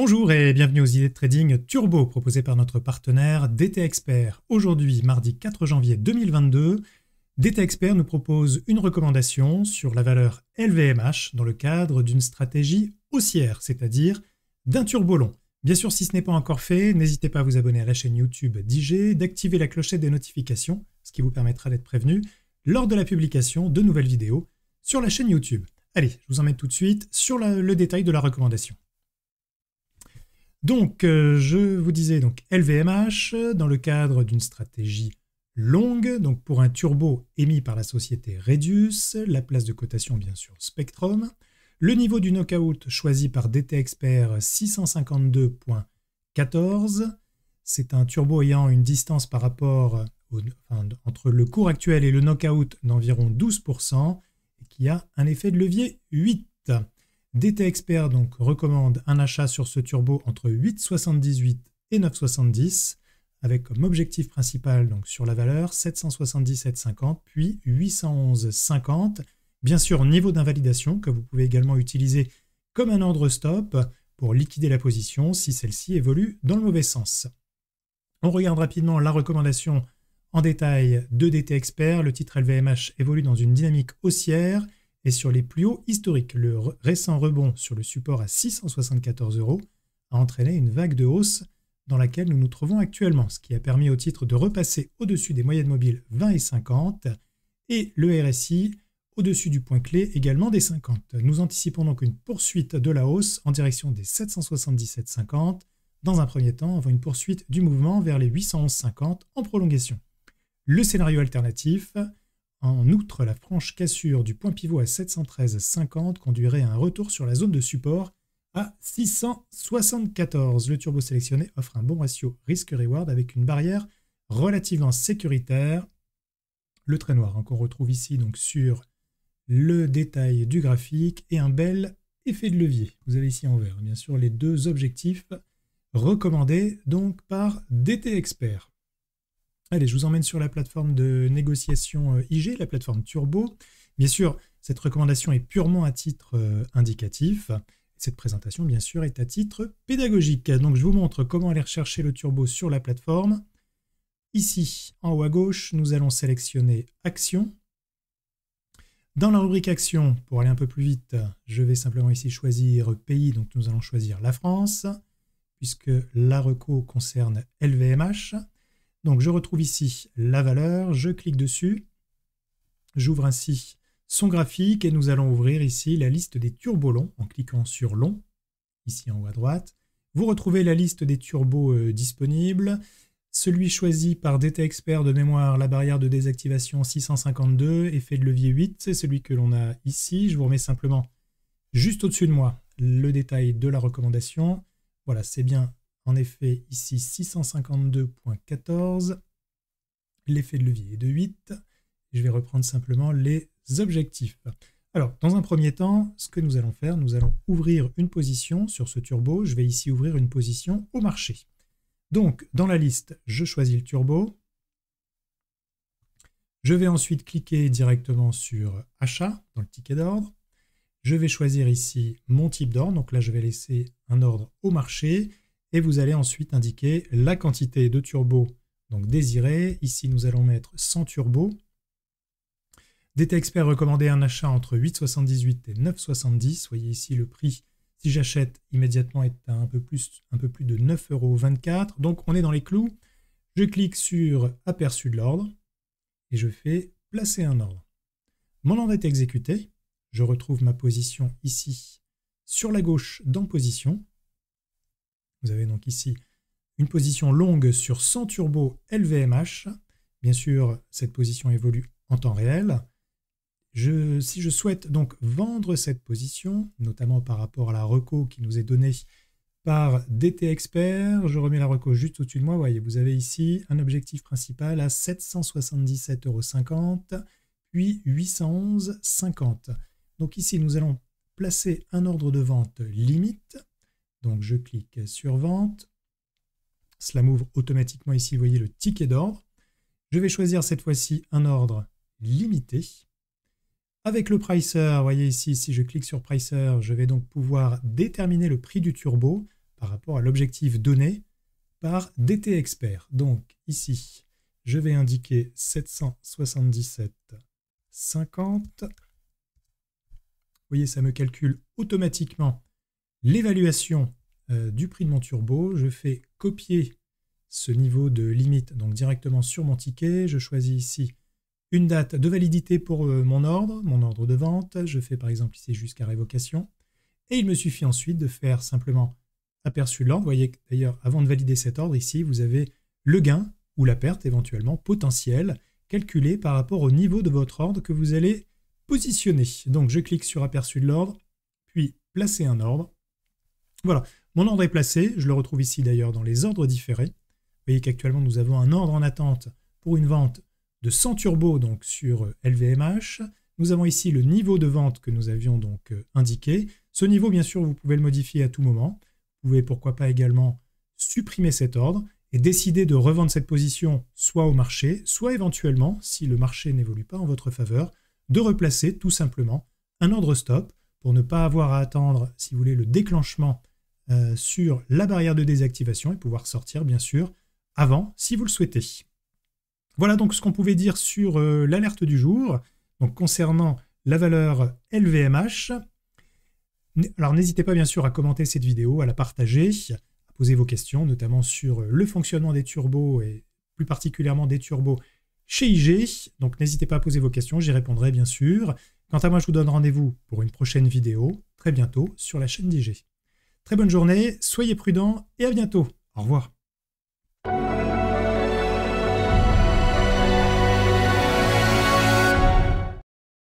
Bonjour et bienvenue aux idées de trading turbo proposées par notre partenaire DT Expert. Aujourd'hui, mardi 4 janvier 2022, DT Expert nous propose une recommandation sur la valeur LVMH dans le cadre d'une stratégie haussière, c'est-à-dire d'un turbo long. Bien sûr, si ce n'est pas encore fait, n'hésitez pas à vous abonner à la chaîne YouTube d'IG, d'activer la clochette des notifications, ce qui vous permettra d'être prévenu lors de la publication de nouvelles vidéos sur la chaîne YouTube. Allez, je vous emmène tout de suite sur le détail de la recommandation. Donc, je vous disais donc LVMH dans le cadre d'une stratégie longue, donc pour un turbo émis par la société Redius, la place de cotation bien sûr Spectrum, le niveau du knockout choisi par DT Expert 652.14, c'est un turbo ayant une distance par rapport entre le cours actuel et le knockout d'environ 12% et qui a un effet de levier 8. DT Expert donc recommande un achat sur ce turbo entre 8,78 et 9,70 avec comme objectif principal donc sur la valeur 777,50 puis 811,50. Bien sûr, niveau d'invalidation que vous pouvez également utiliser comme un ordre stop pour liquider la position si celle-ci évolue dans le mauvais sens. On regarde rapidement la recommandation en détail de DT Expert. Le titre LVMH évolue dans une dynamique haussière et sur les plus hauts historiques. Le récent rebond sur le support à 674 € a entraîné une vague de hausse dans laquelle nous nous trouvons actuellement, ce qui a permis au titre de repasser au-dessus des moyennes mobiles 20 et 50 et le RSI au-dessus du point clé également des 50. Nous anticipons donc une poursuite de la hausse en direction des 777,50 dans un premier temps avant une poursuite du mouvement vers les 811,50 en prolongation. Le scénario alternatif, en outre, la franche cassure du point pivot à 713,50 conduirait à un retour sur la zone de support à 674. Le turbo sélectionné offre un bon ratio risque-reward avec une barrière relativement sécuritaire. Le trait noir qu'on retrouve ici donc sur le détail du graphique et un bel effet de levier. Vous avez ici en vert bien sûr les deux objectifs recommandés donc par DT Expert. Allez, je vous emmène sur la plateforme de négociation IG, la plateforme Turbo. Bien sûr, cette recommandation est purement à titre indicatif. Cette présentation, bien sûr, est à titre pédagogique. Donc, je vous montre comment aller rechercher le turbo sur la plateforme. Ici, en haut à gauche, nous allons sélectionner Action. Dans la rubrique Action, pour aller un peu plus vite, je vais simplement ici choisir Pays. Donc, nous allons choisir la France, puisque la reco concerne LVMH. Donc, je retrouve ici la valeur, je clique dessus, j'ouvre ainsi son graphique et nous allons ouvrir ici la liste des turbos longs en cliquant sur long, ici en haut à droite. Vous retrouvez la liste des turbos disponibles. Celui choisi par DT Expert de mémoire, la barrière de désactivation 652, effet de levier 8, c'est celui que l'on a ici. Je vous remets simplement juste au-dessus de moi le détail de la recommandation. Voilà, c'est bien. En effet, ici 652.14, l'effet de levier est de 8. Je vais reprendre simplement les objectifs. Alors, dans un premier temps, ce que nous allons faire, nous allons ouvrir une position sur ce turbo. Je vais ici ouvrir une position au marché. Donc, dans la liste, je choisis le turbo. Je vais ensuite cliquer directement sur Achat dans le ticket d'ordre. Je vais choisir ici mon type d'ordre. Donc là, je vais laisser un ordre au marché. Et vous allez ensuite indiquer la quantité de turbo donc désirée. Ici, nous allons mettre 100 turbos. DT Expert recommandait un achat entre 8,78 et 9,70. Vous voyez ici le prix, si j'achète immédiatement, est à un peu plus de 9,24 €. Donc, on est dans les clous. Je clique sur Aperçu de l'ordre et je fais Placer un ordre. Mon ordre est exécuté. Je retrouve ma position ici sur la gauche dans Position. Vous avez donc ici une position longue sur 100 turbos LVMH. Bien sûr, cette position évolue en temps réel. Si je souhaite donc vendre cette position, notamment par rapport à la reco qui nous est donnée par DT Expert, je remets la reco juste au-dessus de moi. Vous voyez, vous avez ici un objectif principal à 777,50 €, puis 811,50 €. Donc ici, nous allons placer un ordre de vente limite. Donc, je clique sur Vente. Cela m'ouvre automatiquement ici, vous voyez, le ticket d'ordre. Je vais choisir cette fois-ci un ordre limité. Avec le pricer, vous voyez ici, si je clique sur pricer, je vais donc pouvoir déterminer le prix du turbo par rapport à l'objectif donné par DT Expert. Donc ici, je vais indiquer 777,50. Vous voyez, ça me calcule automatiquement l'évaluation du prix de mon turbo. Je fais copier ce niveau de limite donc directement sur mon ticket. Je choisis ici une date de validité pour mon ordre de vente. Je fais par exemple ici jusqu'à révocation. Et il me suffit ensuite de faire simplement aperçu de l'ordre. Vous voyez d'ailleurs, avant de valider cet ordre, ici, vous avez le gain ou la perte éventuellement potentielle calculée par rapport au niveau de votre ordre que vous allez positionner. Donc je clique sur aperçu de l'ordre, puis placer un ordre. Voilà, mon ordre est placé. Je le retrouve ici d'ailleurs dans les ordres différés. Vous voyez qu'actuellement, nous avons un ordre en attente pour une vente de 100 turbos donc sur LVMH. Nous avons ici le niveau de vente que nous avions donc indiqué. Ce niveau, bien sûr, vous pouvez le modifier à tout moment. Vous pouvez pourquoi pas également supprimer cet ordre et décider de revendre cette position soit au marché, soit éventuellement, si le marché n'évolue pas en votre faveur, de replacer tout simplement un ordre stop pour ne pas avoir à attendre, si vous voulez, le déclenchement sur la barrière de désactivation et pouvoir sortir, bien sûr, avant, si vous le souhaitez. Voilà donc ce qu'on pouvait dire sur l'alerte du jour, donc concernant la valeur LVMH. Alors n'hésitez pas bien sûr à commenter cette vidéo, à la partager, à poser vos questions, notamment sur le fonctionnement des turbos et plus particulièrement des turbos chez IG. Donc n'hésitez pas à poser vos questions, j'y répondrai bien sûr. Quant à moi, je vous donne rendez-vous pour une prochaine vidéo, très bientôt sur la chaîne d'IG. Très bonne journée, soyez prudents et à bientôt. Au revoir.